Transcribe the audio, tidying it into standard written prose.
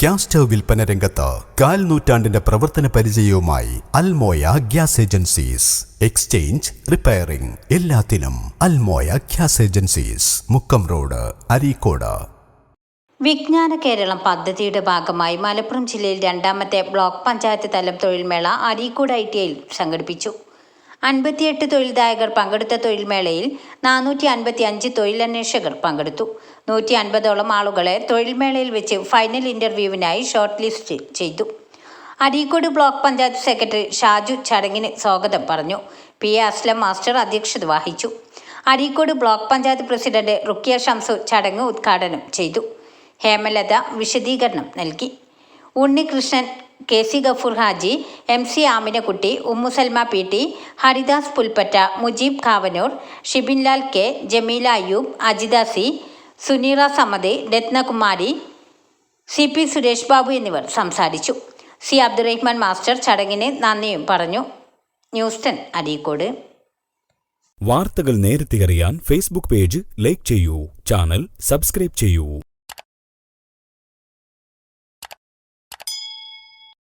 Gas stove വിൽപ്പന രംഗത്ത് കാൽ നൂറ്റാണ്ടിന്റെ പ്രവർത്തന പരിചയവുമായി Almoya gas agencies. Exchange, repairing എല്ലാത്തിനും Almoya gas agencies, Mukkam road, Areekode. Vijnana Keralam പദ്ധതിയുടെ ഭാഗമായി മലപ്പുറം ജില്ലയിൽ രണ്ടാമത്തെ ബ്ലോക്ക് പഞ്ചായത്ത് തലം തൊഴിൽമേള അരീക്കോട് ITIയിൽ സംഘടിപ്പിച്ചു. 58 തൊഴിൽദായകർ പങ്കെടുത്ത തൊഴിൽമേളയിൽ 455 തൊഴിലന്വേഷകർ പങ്കെടുത്തു. 150ഓളം ആളുകളെ തൊഴിൽമേളയിൽ വെച്ച് ഫൈനൽ ഇന്റർവ്യൂവിനായി ഷോർട്ട് ലിസ്റ്റ് ചെയ്തു. അരീക്കോട് ബ്ലോക്ക് പഞ്ചായത്ത് സെക്രട്ടറി ഷാജു ചടങ്ങിന് സ്വാഗതം പറഞ്ഞു. PA അസ്ലം മാസ്റ്റർ അധ്യക്ഷത വഹിച്ചു. അരീക്കോട് ബ്ലോക്ക് പഞ്ചായത്ത് പ്രസിഡന്റ് റുക്കിയ ഷംസു ചടങ്ങ് ഉദ്ഘാടനം ചെയ്തു. ഹേമലത വിശദീകരണം നൽകി. Unnikrishnan, KC Gafoor Haji, MC Aminakutty, Ummusalma PT, Haridas Pulpatta, Mujeeb ഖാവനൂർ, Shibinlal K, Jameela Ayyub, Ajitha C, Suneera Samad, Ratnakumari, CP Suresh Babu എന്നിവർ സംസാരിച്ചു. C അബ്ദുറഹ്മാൻ മാസ്റ്റർ ചടങ്ങിന് നന്ദിയും പറഞ്ഞു. ന്യൂസ് 10 അരീക്കോട്. വാർത്തകൾ നേരത്തെ അറിയാൻ ഫേസ്ബുക്ക് പേജ് ലൈക്ക് ചെയ്യൂ, ചാനൽ സബ്സ്ക്രൈബ് ചെയ്യൂ.